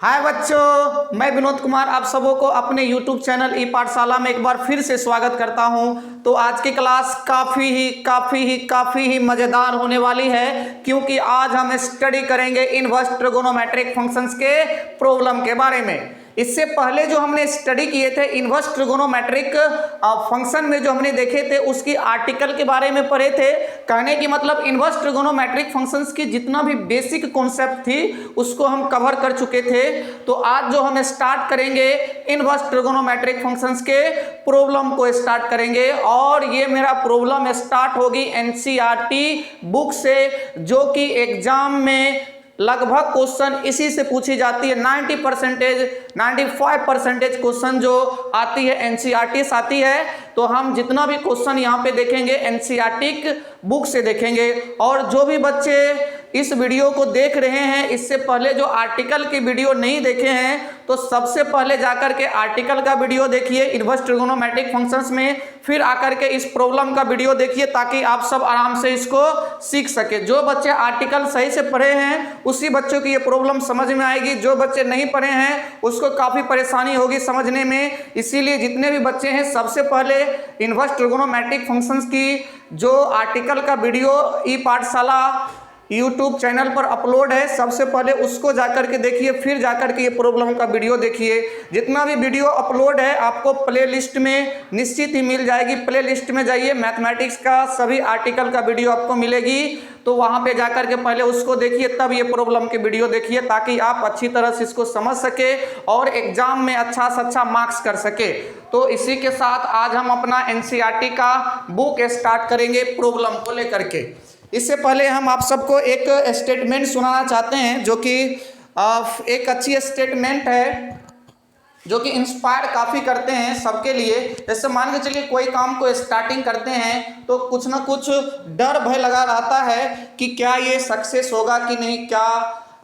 हाय बच्चों, मैं विनोद कुमार आप सबों को अपने YouTube चैनल ई पाठशाला में एक बार फिर से स्वागत करता हूं। तो आज की क्लास काफ़ी ही मज़ेदार होने वाली है, क्योंकि आज हम स्टडी करेंगे इनवर्स ट्रिगोनोमेट्रिक फंक्शंस के प्रॉब्लम के बारे में। इससे पहले जो हमने स्टडी किए थे इनवर्स ट्रिगोनोमेट्रिक फंक्शन में, जो हमने देखे थे उसकी आर्टिकल के बारे में पढ़े थे। कहने की मतलब इनवर्स ट्रिगोनोमेट्रिक फंक्शंस की जितना भी बेसिक कॉन्सेप्ट थी उसको हम कवर कर चुके थे। तो आज जो हम स्टार्ट करेंगे इनवर्स ट्रिगोनोमेट्रिक फंक्शंस के प्रॉब्लम को स्टार्ट करेंगे, और ये मेरा प्रॉब्लम स्टार्ट होगी एनसीईआरटी बुक से, जो कि एग्जाम में लगभग क्वेश्चन इसी से पूछी जाती है। 95% क्वेश्चन जो आती है एनसीईआरटी से आती है। तो हम जितना भी क्वेश्चन यहाँ पे देखेंगे एनसीईआरटी बुक से देखेंगे। और जो भी बच्चे इस वीडियो को देख रहे हैं इससे पहले जो आर्टिकल की वीडियो नहीं देखे हैं, तो सबसे पहले जाकर के आर्टिकल का वीडियो देखिए इनवर्स ट्रिगोनोमेट्रिक फंक्शंस में, फिर आकर के इस प्रॉब्लम का वीडियो देखिए, ताकि आप सब आराम से इसको सीख सके। जो बच्चे आर्टिकल सही से पढ़े हैं उसी बच्चों की ये प्रॉब्लम समझ में आएगी। जो बच्चे नहीं पढ़े हैं उसको काफ़ी परेशानी होगी समझने में। इसीलिए जितने भी बच्चे हैं सबसे पहले इनवर्स ट्रिगोनोमेट्रिक फंक्शंस की जो आर्टिकल का वीडियो ई पाठशाला YouTube चैनल पर अपलोड है, सबसे पहले उसको जाकर के देखिए, फिर जाकर के ये प्रॉब्लम का वीडियो देखिए। जितना भी वीडियो अपलोड है आपको प्ले लिस्ट में निश्चित ही मिल जाएगी। प्ले लिस्ट में जाइए, मैथमेटिक्स का सभी आर्टिकल का वीडियो आपको मिलेगी। तो वहाँ पे जाकर के पहले उसको देखिए, तब ये प्रॉब्लम की वीडियो देखिए, ताकि आप अच्छी तरह से इसको समझ सके और एग्जाम में अच्छा से अच्छा मार्क्स कर सके। तो इसी के साथ आज हम अपना एनसीईआरटी का बुक स्टार्ट करेंगे प्रॉब्लम को लेकर के। इससे पहले हम आप सबको एक स्टेटमेंट सुनाना चाहते हैं, जो कि एक अच्छी स्टेटमेंट है, जो कि इंस्पायर काफ़ी करते हैं सबके लिए। जैसे मान के चलिए कोई काम को स्टार्टिंग करते हैं तो कुछ ना कुछ डर भय लगा रहता है कि क्या ये सक्सेस होगा कि नहीं, क्या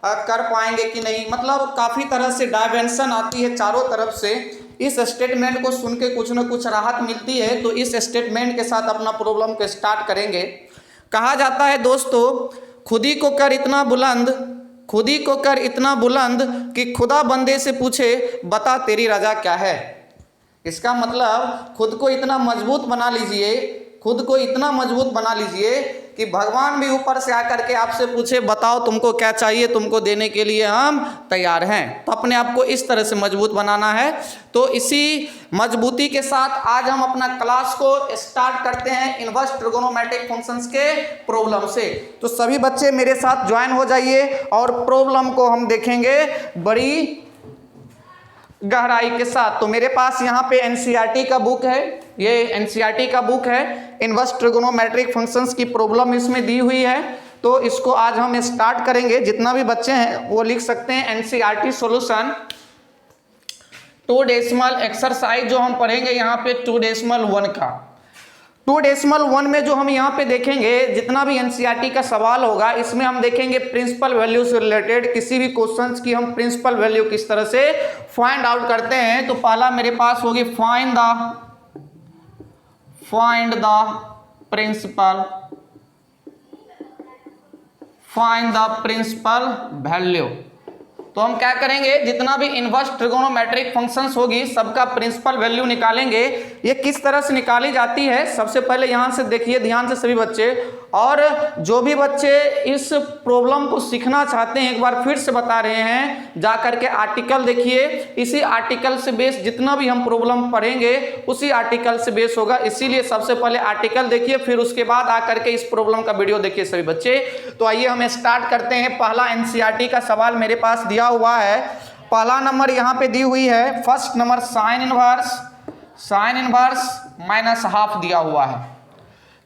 कर पाएंगे कि नहीं। मतलब काफ़ी तरह से डायमेंशन आती है चारों तरफ से। इस स्टेटमेंट को सुन के कुछ ना कुछ राहत मिलती है। तो इस स्टेटमेंट के साथ अपना प्रॉब्लम को स्टार्ट करेंगे। कहा जाता है दोस्तों, खुदी को कर इतना बुलंद कि खुदा बंदे से पूछे बता तेरी रजा क्या है। इसका मतलब खुद को इतना मजबूत बना लीजिए कि भगवान भी ऊपर से आकर के आपसे पूछे बताओ तुमको क्या चाहिए, तुमको देने के लिए हम तैयार हैं। तो अपने आप को इस तरह से मजबूत बनाना है। तो इसी मजबूती के साथ आज हम अपना क्लास को स्टार्ट करते हैं इनवर्स ट्रिगोनोमेट्रिक फंक्शंस के प्रॉब्लम से। तो सभी बच्चे मेरे साथ ज्वाइन हो जाइए और प्रॉब्लम को हम देखेंगे बड़ी गहराई के साथ। तो मेरे पास यहाँ पे एनसीईआरटी का बुक है, ये एनसीईआरटी का बुक है। इनवर्स ट्रिगोनोमेट्रिक फंक्शंस की प्रॉब्लम इसमें दी हुई है। तो इसको आज हम स्टार्ट करेंगे। जितना भी बच्चे हैं वो लिख सकते हैं एनसीईआरटी सॉल्यूशन 2 एक्सरसाइज जो हम पढ़ेंगे यहाँ पे 2.1 का। 2.1 में जो हम यहाँ पे देखेंगे, जितना भी एनसीईआरटी का सवाल होगा इसमें हम देखेंगे प्रिंसिपल वैल्यू से रिलेटेड किसी भी क्वेश्चंस की हम प्रिंसिपल वैल्यू किस तरह से फाइंड आउट करते हैं। तो पहला मेरे पास होगी फाइंड द प्रिंसिपल वैल्यू। तो हम क्या करेंगे, जितना भी इनवर्स ट्रिगोनोमेट्रिक फंक्शंस होगी सबका प्रिंसिपल वैल्यू निकालेंगे। ये किस तरह से निकाली जाती है सबसे पहले यहाँ से देखिए ध्यान से सभी बच्चे। और जो भी बच्चे इस प्रॉब्लम को सीखना चाहते हैं, एक बार फिर से बता रहे हैं, जा करके आर्टिकल देखिए। इसी आर्टिकल से बेस जितना भी हम प्रॉब्लम पढ़ेंगे उसी आर्टिकल से बेस होगा। इसीलिए सबसे पहले आर्टिकल देखिए, फिर उसके बाद आकर के इस प्रॉब्लम का वीडियो देखिए सभी बच्चे। तो आइए हम स्टार्ट करते हैं। पहला एनसीईआरटी का सवाल मेरे पास दिया हुआ है। पहला नंबर यहाँ पे दी हुई है, first number sine inverse minus half दिया हुआ है।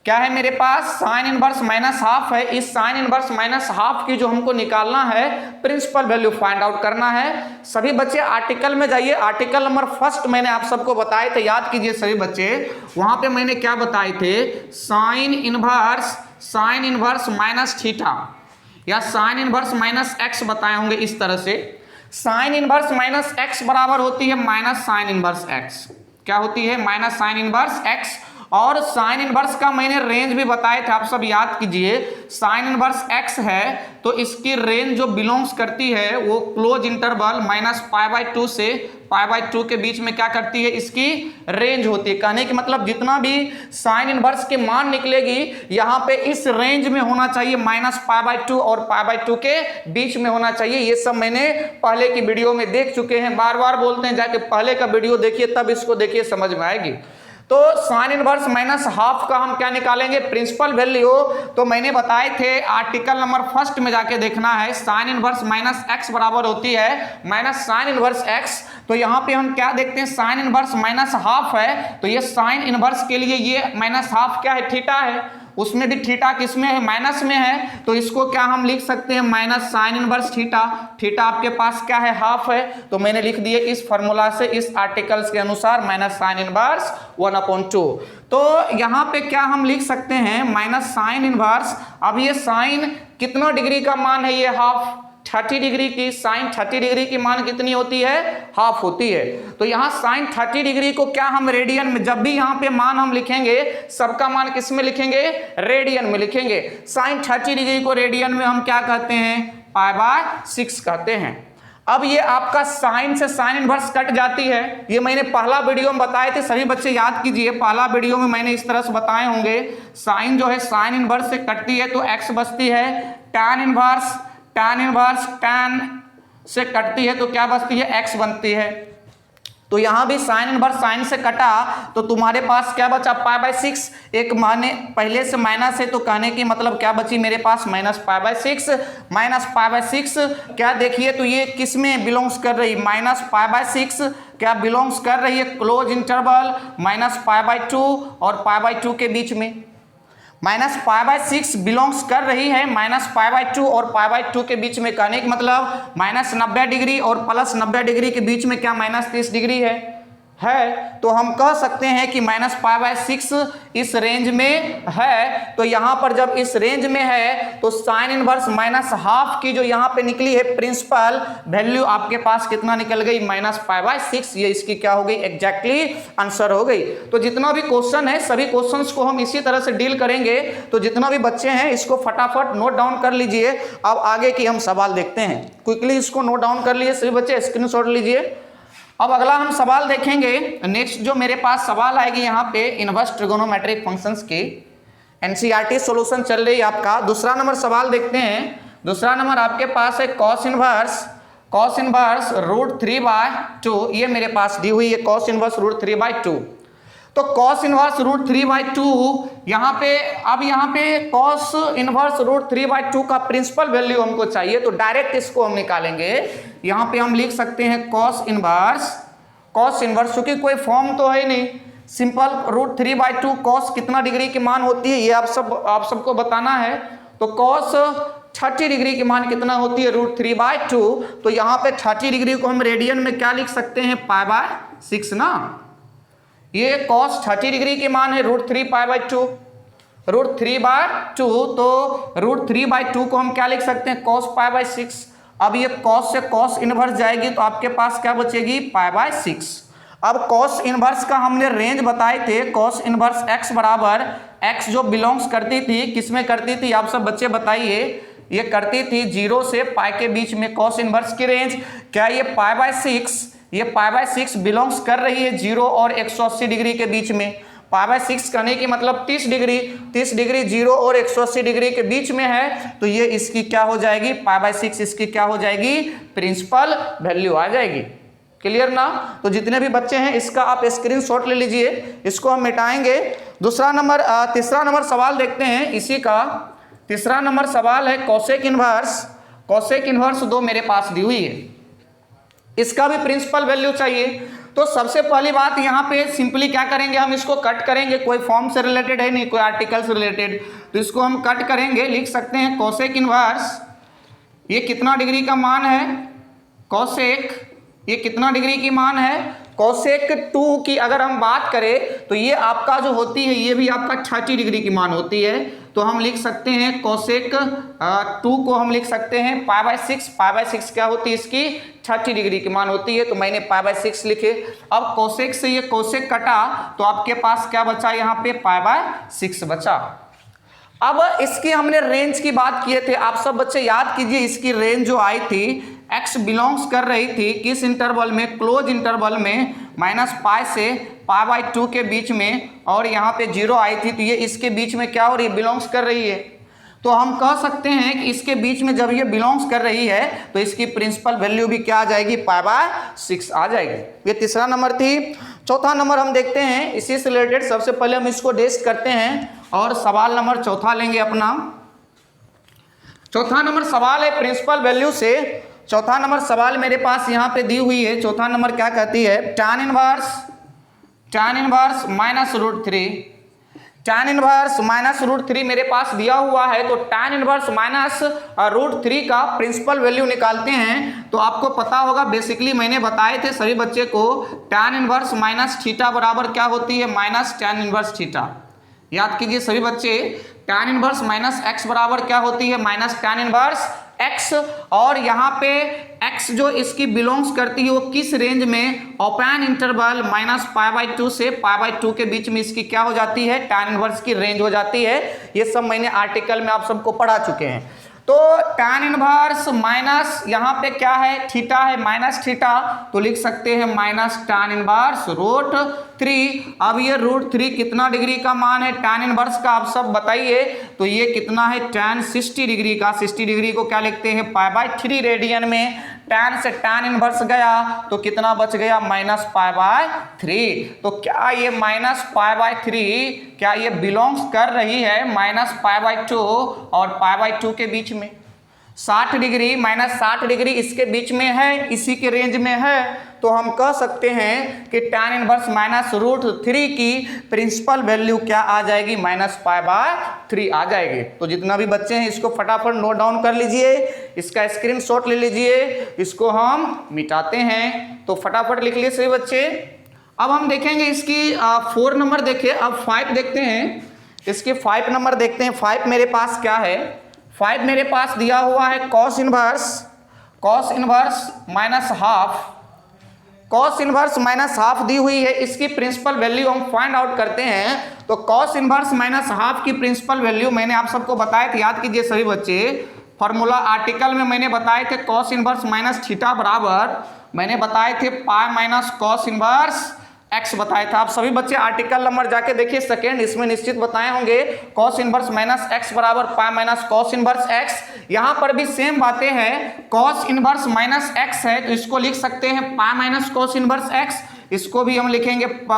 क्या है मेरे पास, साइन इनवर्स माइनस हाफ है। इस साइन इनवर्स माइनस हाफ की जो हमको निकालना है प्रिंसिपल वैल्यू फाइंड आउट करना है। सभी बच्चे आर्टिकल में जाइए। आर्टिकल नंबर फर्स्ट मैंने आप सबको बताए थे, याद कीजिए सभी बच्चे। वहां पे मैंने क्या बताए थे, साइन इनवर्स माइनस थीटा या साइन इनवर्स माइनस एक्स बताए होंगे इस तरह से। साइन इनवर्स माइनस एक्स बराबर होती है माइनस साइन इनवर्स एक्स। क्या होती है, माइनस साइन इनवर्स एक्स। और साइन इनवर्स का मैंने रेंज भी बताए थे, आप सब याद कीजिए। साइन इनवर्स x है तो इसकी रेंज जो बिलोंग्स करती है वो क्लोज इंटरवल -π/2 से π/2 के बीच में क्या करती है, इसकी रेंज होती है। कहने की मतलब जितना भी साइन इनवर्स के मान निकलेगी यहाँ पे इस रेंज में होना चाहिए, -π/2 और π/2 के बीच में होना चाहिए। ये सब मैंने पहले की वीडियो में देख चुके हैं, बार बार बोलते हैं जाके पहले का वीडियो देखिए तब इसको देखिए समझ में आएगी। तो साइन इनवर्स -½ का हम क्या निकालेंगे, प्रिंसिपल वैल्यू। तो मैंने बताए थे आर्टिकल नंबर 1 में जाके देखना है। साइन इनवर्स -x बराबर होती है साइन इनवर्स x। तो यहाँ पे हम क्या देखते हैं, साइन इनवर्स -½ है तो ये साइन इनवर्स के लिए ये -½ क्या है, थीटा है। उसमें भी थीटा किस में है, माइनस में है। तो इसको क्या हम लिख सकते हैं, minus sine inverse theta. Theta आपके पास क्या है, ½ है। तो मैंने लिख दिए इस फॉर्मूला से, इस आर्टिकल्स के अनुसार माइनस साइन इनवर्स 1/2। तो यहाँ पे क्या हम लिख सकते हैं, माइनस साइन इनवर्स। अब ये साइन कितना डिग्री का मान है, ये ½ 30 डिग्री की। साइन 30 डिग्री की मान कितनी होती है, ½ होती है। तो यहाँ साइन 30 डिग्री को क्या हम रेडियन में, जब भी यहाँ पे मान हम लिखेंगे सबका मान किस में लिखेंगे, रेडियन में लिखेंगे। साइन 30 डिग्री को रेडियन में हम क्या कहते हैं, π/6 कहते हैं। अब ये आपका साइन से साइन इनवर्स कट जाती है। ये मैंने पहला वीडियो में बताए थे, सभी बच्चे याद कीजिए। पहला वीडियो में मैंने इस तरह से बताए होंगे, साइन जो है साइन इनवर्स से कटती है तो x बचती है, टैन इनवर्स टैन से कटती है तो क्या बचती है, x बनती है। तो यहां भी साइन इनवर्स साइन से कटा तो तुम्हारे पास क्या बचा, π/6। एक माने पहले से माइनस है तो कहने की मतलब क्या बची मेरे पास, -π/6 क्या देखिए तो ये किस में बिलोंग्स कर रही, -π/6 क्या बिलोंग्स कर रही है, क्लोज इंटरवल -π/2 और π/2 के बीच में। -π/6 बिलोंग्स कर रही है -π/2 और π/2 के बीच में। कहने का मतलब -90 डिग्री और +90 डिग्री के बीच में क्या -30 डिग्री है। तो हम कह सकते हैं कि -π/6 इस रेंज में है। तो यहाँ पर जब इस रेंज में है तो साइन इनवर्स -½ की जो यहाँ पे निकली है प्रिंसिपल वैल्यू आपके पास कितना निकल गई, -π/6। ये इसकी क्या हो गई, एग्जैक्टली आंसर हो गई। तो जितना भी क्वेश्चन है सभी क्वेश्चंस को हम इसी तरह से डील करेंगे। तो जितना भी बच्चे हैं इसको फटाफट नोट डाउन कर लीजिए। अब आगे की हम सवाल देखते हैं, क्विकली इसको नोट डाउन कर लीजिए सभी बच्चे, स्क्रीनशॉट लीजिए। अब अगला हम सवाल देखेंगे। नेक्स्ट जो मेरे पास सवाल आएगी यहाँ पे इनवर्स ट्रिगोनोमेट्रिक फंक्शंस की एनसीईआरटी सॉल्यूशन चल रही है आपका। दूसरा नंबर सवाल देखते हैं। दूसरा नंबर आपके पास है कॉस इनवर्स √3/2। ये मेरे पास दी हुई है कॉस इनवर्स √3/2। तो कॉस इनवर्स √3/2 यहाँ पे, अब यहाँ पे कॉस इनवर्स √3/2 का प्रिंसिपल वैल्यू हमको चाहिए तो डायरेक्ट इसको हम निकालेंगे। यहाँ पे हम लिख सकते हैं कॉस इनवर्स क्योंकि कोई फॉर्म तो है नहीं, सिंपल √3/2 कॉस कितना डिग्री की मान होती है ये आप सबको बताना है। तो कॉस 30 डिग्री की मान कितना होती है, √3/2। तो यहाँ पे 30 डिग्री को हम रेडियन में क्या लिख सकते हैं, π/6 ना। ये कॉस 30 डिग्री की मान है √3π/2 तो √3/2 को हम क्या लिख सकते हैं, cos π/6। अब ये cos से cos इनवर्स जाएगी तो आपके पास क्या बचेगी, π/6। अब cos इनवर्स का हमने रेंज बताए थे, cos इनवर्स x बराबर x जो बिलोंग्स करती थी किस में करती थी, आप सब बच्चे बताइए। ये करती थी 0 से π के बीच में। cos इनवर्स की रेंज क्या, ये π/6 बिलोंग्स कर रही है 0 और 180 डिग्री के बीच में। π/6 करने की मतलब 30 डिग्री 0 और 180 डिग्री के बीच में है। तो ये इसकी क्या हो जाएगी, π/6 इसकी क्या हो जाएगी, प्रिंसिपल वैल्यू आ जाएगी। क्लियर ना। तो जितने भी बच्चे हैं इसका आप स्क्रीनशॉट ले लीजिए, इसको हम मिटाएंगे। तीसरा नंबर सवाल देखते हैं इसी का। तीसरा नंबर सवाल है कॉसेक इनवर्स 2 मेरे पास दी हुई है, इसका भी प्रिंसिपल वैल्यू चाहिए। तो सबसे पहली बात यहाँ पे सिंपली क्या करेंगे, हम इसको कट करेंगे। कोई फॉर्म से रिलेटेड है नहीं, कोई आर्टिकल से रिलेटेड, तो इसको हम कट करेंगे। लिख सकते हैं कॉसेक इनवर्स, ये कितना डिग्री का मान है, कॉसेक ये कितना डिग्री की मान है, कॉसेक 2 की अगर हम बात करें तो ये आपका जो होती है ये भी आपका 30 डिग्री की मान होती है। तो हम लिख सकते हैं कोसेक 2 को हम लिख सकते हैं π/6। π/6 क्या होती है इसकी 30 डिग्री की मान होती है, तो मैंने π/6 लिखे। अब कोसेक से ये कोसेक कटा तो आपके पास क्या बचा, यहाँ पे π/6 बचा। अब इसकी हमने रेंज की बात किए थे, आप सब बच्चे याद कीजिए इसकी रेंज जो आई थी x बिलोंग्स कर रही थी किस इंटरवल में, क्लोज इंटरवल में -π से π/2 के बीच में, और यहाँ पे 0 आई थी, तो ये इसके बीच में क्या हो रही है, बिलोंग्स कर रही है। तो हम कह सकते हैं कि इसके बीच में जब ये बिलोंग्स कर रही है तो इसकी प्रिंसिपल वैल्यू भी क्या आ जाएगी, π/6 आ जाएगी। ये तीसरा नंबर थी। चौथा नंबर हम देखते हैं, इसी से रिलेटेड सबसे पहले हम इसको टेस्ट करते हैं और सवाल नंबर चौथा लेंगे अपना। चौथा नंबर सवाल है प्रिंसिपल वैल्यू से। चौथा नंबर सवाल मेरे पास यहाँ पे दी हुई है। चौथा नंबर क्या कहती है, tan इनवर्स -√3, tan इनवर्स -√3 मेरे पास दिया हुआ है। तो tan इनवर्स -√3 का प्रिंसिपल वैल्यू निकालते हैं। तो आपको पता होगा, बेसिकली मैंने बताए थे सभी बच्चे को, tan इनवर्स -θ बराबर क्या होती है, -tan इनवर्स θ। याद कीजिए सभी बच्चे, tan इनवर्स -x बराबर क्या होती है, -tan इनवर्स x। और यहाँ पे x जो इसकी बिलोंग्स करती है वो किस रेंज में, ओपन इंटरवल -π/2 से π/2 के बीच में इसकी क्या हो जाती है, tan इनवर्स की रेंज हो जाती है। ये सब मैंने आर्टिकल में आप सबको पढ़ा चुके हैं। तो tan इनवर्स माइनस यहाँ पे क्या है, थीटा है, -θ, तो लिख सकते हैं -tan इनवर्स √3। अब ये √3 कितना डिग्री का मान है tan इनवर्स का, आप सब बताइए। तो ये कितना है, tan 60 डिग्री का। 60 डिग्री को क्या लिखते हैं, π/3 रेडियन में। tan से tan इनवर्स गया तो कितना बच गया, -π/3। तो क्या ये -π/3 क्या ये बिलोंग्स कर रही है -π/2 और π/2 के बीच में। 60 डिग्री -60 डिग्री इसके बीच में है, इसी के रेंज में है। तो हम कह सकते हैं कि tan इनवर्स -√3 की प्रिंसिपल वैल्यू क्या आ जाएगी, -π/3 आ जाएगी। तो जितना भी बच्चे हैं इसको फटाफट नोट डाउन कर लीजिए, इसका स्क्रीनशॉट ले लीजिए, इसको हम मिटाते हैं। तो फटाफट लिख लिए सभी बच्चे। अब हम देखेंगे इसकी 4 नंबर देखिए। अब 5 देखते हैं, इसके 5 नंबर देखते हैं। 5 मेरे पास क्या है, 5 मेरे पास दिया हुआ है cos इनवर्स -½ cos इनवर्स -½ दी हुई है। इसकी प्रिंसिपल वैल्यू हम फाइंड आउट करते हैं। तो cos इनवर्स -½ की प्रिंसिपल वैल्यू मैंने आप सबको बताए थे, याद कीजिए सभी बच्चे। फॉर्मूला आर्टिकल में मैंने बताए थे cos इनवर्स -θ बराबर मैंने बताए थे π - cos इनवर्स x बताया था। आप सभी बच्चे आर्टिकल नंबर जाके देखिए सेकेंड, इसमें निश्चित बताए होंगे cos इनवर्स -x बराबर π - cos इनवर्स x। यहाँ पर भी सेम बातें हैं, cos इनवर्स -x है तो इसको लिख सकते हैं π - cos इनवर्स x। इसको भी हम लिखेंगे π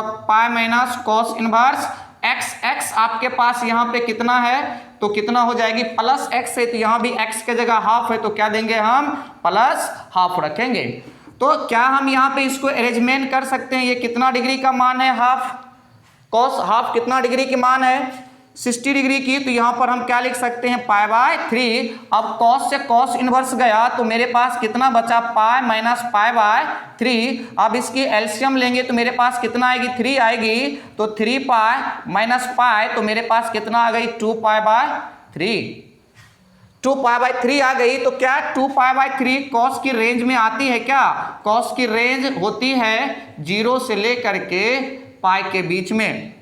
- cos इनवर्स x। x आपके पास यहाँ पे कितना है, तो कितना हो जाएगी, +x है, तो यहाँ भी x के जगह हाफ है, तो क्या देंगे हम, +½ रखेंगे। तो क्या हम यहाँ पे इसको अरेंजमेंट कर सकते हैं, ये कितना डिग्री का मान है, हाफ। cos हाफ कितना डिग्री की मान है, 60 डिग्री की। तो यहाँ पर हम क्या लिख सकते हैं, π/3। अब cos से cos इनवर्स गया तो मेरे पास कितना बचा, π - π/3। अब इसकी एलसीएम लेंगे तो मेरे पास कितना आएगी, 3 आएगी। तो 3π - π, तो मेरे पास कितना आ गई, 2π/3। 2π/3 आ गई। तो क्या 2π/3 cos की रेंज में आती है क्या, cos की रेंज होती है 0 से लेकर के पाई के बीच में।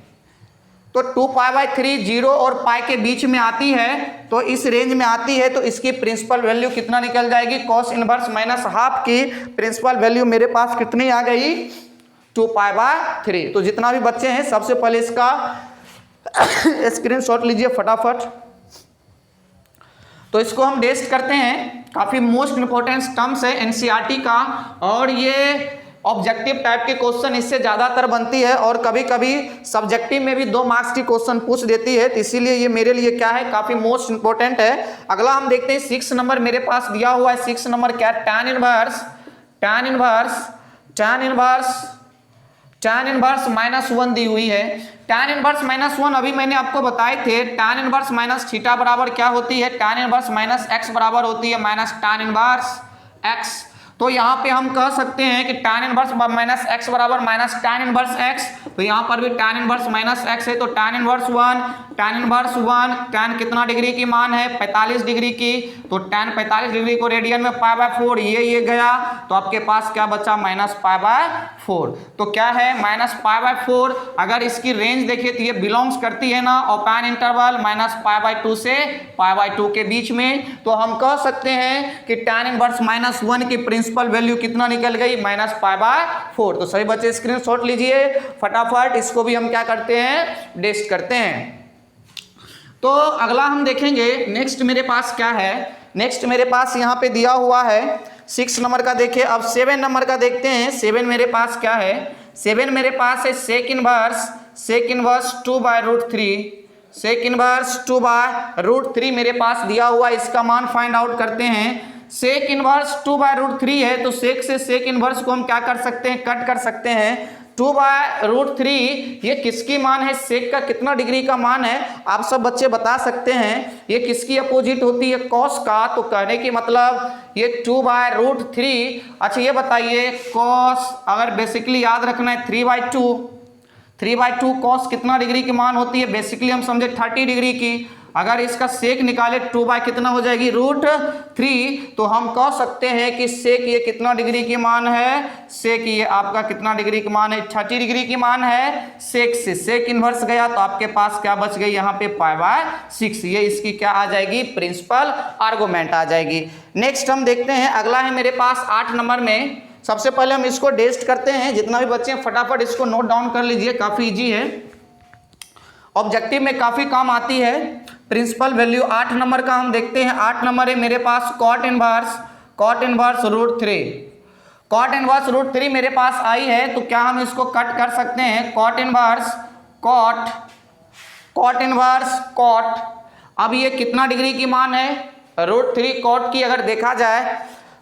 तो 2π/3 0 और पाई के बीच में आती है, तो इस रेंज में आती है। तो इसकी प्रिंसिपल वैल्यू कितना निकल जाएगी, cos इनवर्स -½ की प्रिंसिपल वैल्यू मेरे पास कितनी आ गई, 2π/3। तो जितना भी बच्चे हैं सबसे पहले इसका स्क्रीनशॉट लीजिए फटाफट। तो इसको हम टेस्ट करते हैं, काफी मोस्ट इंपोर्टेंट टर्म्स है एनसीईआरटी का, और ये ऑब्जेक्टिव टाइप के क्वेश्चन इससे ज्यादातर बनती है, और कभी कभी सब्जेक्टिव में भी 2 मार्क्स की क्वेश्चन पूछ देती है। तो इसीलिए ये मेरे लिए क्या है, काफी मोस्ट इंपोर्टेंट है। अगला हम देखते हैं 6 नंबर मेरे पास दिया हुआ है। 6 नंबर क्या है, tan इनवर्स -1 दी हुई है। tan इनवर्स -1 अभी मैंने आपको बताए थे, tan इनवर्स -θ बराबर क्या होती है, tan इनवर्स -x बराबर होती है -tan इनवर्स x। तो तो यहाँ पे हम कह सकते हैं कि tan इनवर्स माइनस एक्स बराबर माइनस tan इनवर्स एक्स, तो यहाँ पर भी tan इनवर्स माइनस एक्स है, तो tan इनवर्स 1 tan कितना डिग्री की मान है 45 डिग्री की, तो tan 45 डिग्री को रेडियन में π/4 ये गया, तो आपके पास क्या बचा माइनस π/4। तो क्या है माइनस π/4। अगर इसकी रेंज देखिए तो ये बिलोंग्स करती है ना ओपन इंटरवल माइनस π/2 से π/2 के बीच में, तो हम कह सकते हैं कि tan इनवर्स -1 की प्रिंसिपल वैल्यू कितना निकल गई माइनस π/4। तो सभी बच्चे स्क्रीनशॉट लीजिए फटाफट, इसको भी हम क्या करते हैं टेस्ट करते हैं। तो अगला हम देखेंगे नेक्स्ट मेरे पास क्या है, नेक्स्ट मेरे पास यहाँ पे दिया हुआ है 6 नंबर का। देखिए अब 7 नंबर का देखते हैं। 7 मेरे पास क्या है, 7 मेरे पास है सेक इनवर्स 2/√3, सेक इनवर्स 2/√3 मेरे पास दिया हुआ, इसका मान फाइंड आउट करते हैं। सेक इनवर्स 2/√3 है, तो सेक से सेक इनवर्स को हम क्या कर सकते हैं कट कर सकते हैं। 2/√3 ये किसकी मान है, सेक का कितना डिग्री का मान है, आप सब बच्चे बता सकते हैं। ये किसकी अपोजिट होती है कॉस का, तो कहने की मतलब ये 2/√3। अच्छा ये बताइए कॉस, अगर बेसिकली याद रखना है 3/2 कॉस कितना डिग्री की मान होती है, बेसिकली हम समझे 30 डिग्री की। अगर इसका सेक निकाले 2 कितना हो जाएगी √3, तो हम कह सकते हैं कि सेक ये कितना डिग्री की मान है, सेक ये आपका कितना डिग्री की मान है 30 डिग्री की मान है। सेक से सेक इनवर्स गया तो आपके पास क्या बच गई यहाँ पे π/6, ये इसकी क्या आ जाएगी प्रिंसिपल आर्गुमेंट आ जाएगी। नेक्स्ट हम देखते हैं अगला है मेरे पास 8 नंबर में। सबसे पहले हम इसको टेस्ट करते हैं, जितना भी बच्चे फटाफट इसको नोट डाउन कर लीजिए, काफी इजी है, ऑब्जेक्टिव में काफी काम आती है। प्रिंसिपल वैल्यू 8 नंबर का हम देखते हैं। 8 नंबर है मेरे पास कॉट इनवर्स √3, कॉट इनवर्स √3 मेरे पास आई है, तो क्या हम इसको कट कर सकते हैं कॉट इनवर्स कॉट। अब ये कितना डिग्री की मान है √3 कॉट की, अगर देखा जाए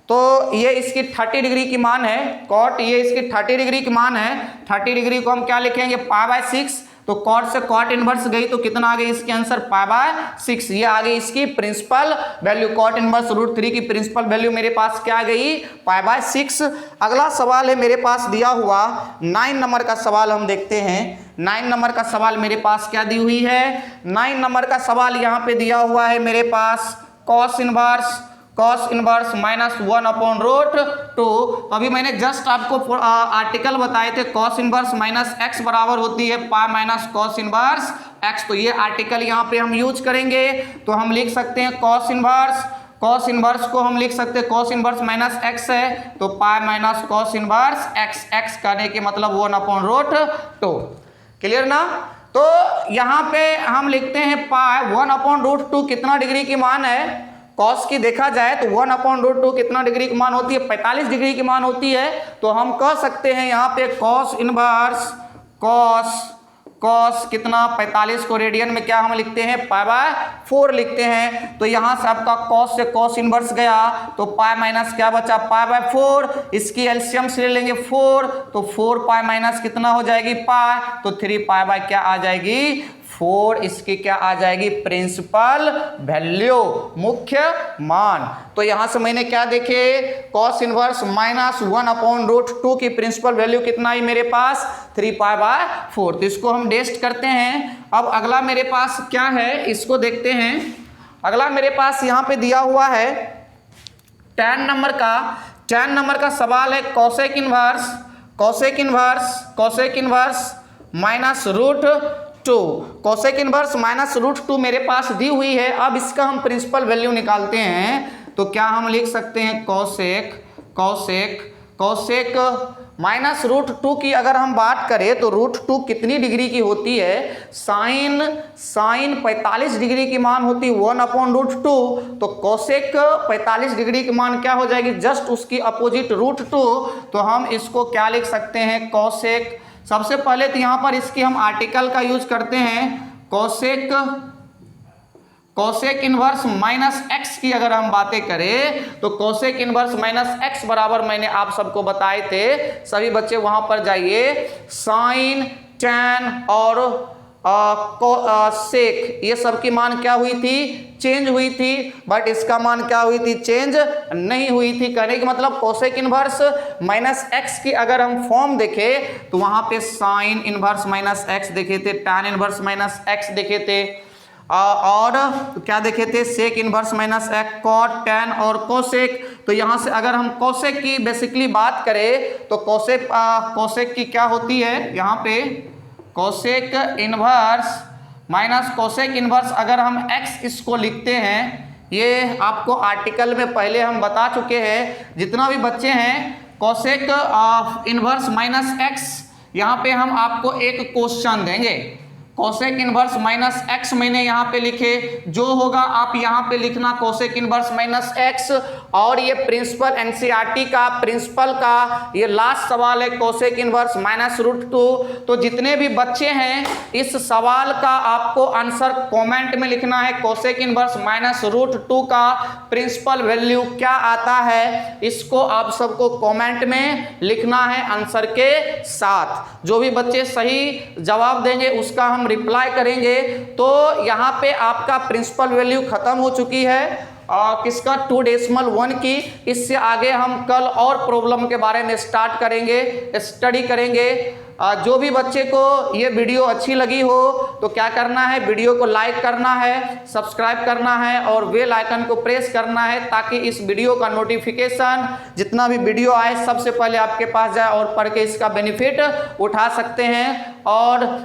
तो ये इसकी 30 डिग्री की मान है कॉट, ये इसकी 30 डिग्री की मान है। 30 डिग्री को हम क्या लिखेंगे π/6, तो कॉट से कॉट इनवर्स गई तो कितना आ गई इसके आंसर π/6, ये आ गई इसकी प्रिंसिपल वैल्यू। कॉट इनवर्स √3 की प्रिंसिपल वैल्यू मेरे पास क्या आ गई π/6। अगला सवाल है मेरे पास दिया हुआ 9 नंबर का सवाल हम देखते हैं। 9 नंबर का सवाल मेरे पास क्या दी हुई है, 9 नंबर का सवाल यहाँ पे दिया हुआ है मेरे पास कॉस इनवर्स -1/√2। अभी मैंने जस्ट आपको आर्टिकल बताए थे कॉस इनवर्स माइनस एक्स बराबर होती है π माइनस कॉस इनवर्स एक्स, तो ये आर्टिकल यहाँ पे हम यूज करेंगे। तो हम लिख सकते हैं कॉस इनवर्स को हम लिख सकते हैं कॉस इनवर्स माइनस एक्स है, तो π माइनस कॉस इनवर्स एक्स करने के मतलब 1/√2। क्लियर ना। तो यहाँ पे हम लिखते हैं π 1/√2 कितना डिग्री की मान है, कॉस की देखा जाए तो 1/√2 कितना डिग्री की मान होती है 45 डिग्री की मान होती है। तो हम कह सकते हैं यहाँ पे कॉस इनवर्स कॉस कितना 45 को रेडियन में क्या हम लिखते हैं π/4 लिखते हैं। तो यहाँ से आपका कॉस से कॉस इनवर्स गया तो π माइनस क्या बचा π/4, इसकी एलसीएम से ले लेंगे 4, तो 4π माइनस कितना हो जाएगी π, तो 3π क्या आ जाएगी 4, इसकी क्या आ जाएगी प्रिंसिपल वैल्यू मुख्य मान। तो यहां से मैंने क्या देखे कॉस इनवर्स -1/√2 की प्रिंसिपल वैल्यू कितना आई मेरे पास 3π/4। तो इसको हम टेस्ट करते हैं। अब अगला मेरे पास क्या है इसको देखते हैं। अगला मेरे पास यहां पे दिया हुआ है 10 नंबर का सवाल है कॉसेक इनवर्स -√2, कोसेक इनवर्स -√2 मेरे पास दी हुई है। अब इसका हम प्रिंसिपल वैल्यू निकालते हैं, तो क्या हम लिख सकते हैं कॉसेक -√2 की अगर हम बात करें तो √2 कितनी डिग्री की होती है, साइन 45 डिग्री की मान होती है 1/√2, तो कोसेक 45 डिग्री की मान क्या हो जाएगी जस्ट उसकी अपोजिट √2। तो हम इसको क्या लिख सकते हैं कॉसेक। सबसे पहले तो यहाँ पर इसकी हम आर्टिकल का यूज करते हैं कोसेक इनवर्स -x की अगर हम बातें करें तो कोसेक इनवर्स -x बराबर मैंने आप सबको बताए थे, सभी बच्चे वहां पर जाइए साइन tan और सेक, ये सब की मान क्या हुई थी, चेंज हुई थी, बट इसका मान क्या हुई थी, चेंज नहीं हुई थी। कहने का मतलब कोसेक इनवर्स माइनस एक्स की अगर हम फॉर्म देखें तो वहां पे साइन इनवर्स माइनस एक्स देखे थे, टैन इनवर्स माइनस एक्स देखे थे, और क्या देखे थे, sec inverse minus x, cot, tan और कोसेक। तो यहां से अगर हम कोसेक की बेसिकली बात करें तो कोसेक की क्या होती है, यहाँ पे cosec inverse minus cosec inverse अगर हम x इसको लिखते हैं, ये आपको आर्टिकल में पहले हम बता चुके हैं। जितना भी बच्चे हैं कोसेक इनवर्स माइनस x, यहाँ पे हम आपको एक क्वेश्चन देंगे। कोसेक इनवर्स माइनस एक्स मैंने यहाँ पे लिखे, जो होगा आप यहाँ पे लिखना कोसेक इनवर्स माइनस एक्स। और ये प्रिंसिपल एनसीईआरटी का प्रिंसिपल का ये लास्ट सवाल है, कोसेक इनवर्स माइनस रूट 2। तो जितने भी बच्चे हैं इस सवाल का आपको आंसर कमेंट में लिखना है। कोसेक इनवर्स माइनस रूट 2 का प्रिंसिपल वैल्यू क्या आता है, इसको आप सबको कमेंट में लिखना है आंसर के साथ। जो भी बच्चे सही जवाब देंगे उसका हम रिप्लाई करेंगे। तो यहाँ पे आपका प्रिंसिपल वैल्यू खत्म हो चुकी है किसका, 2.1 की। इससे आगे हम कल और प्रॉब्लम के बारे में स्टडी करेंगे। जो भी बच्चे को ये वीडियो अच्छी लगी हो तो क्या करना है, वीडियो को लाइक करना है, सब्सक्राइब करना है और बेल आइकन को प्रेस करना है, ताकि इस वीडियो का नोटिफिकेशन जितना भी वीडियो आए सबसे पहले आपके पास जाए और पढ़ के इसका बेनिफिट उठा सकते हैं। और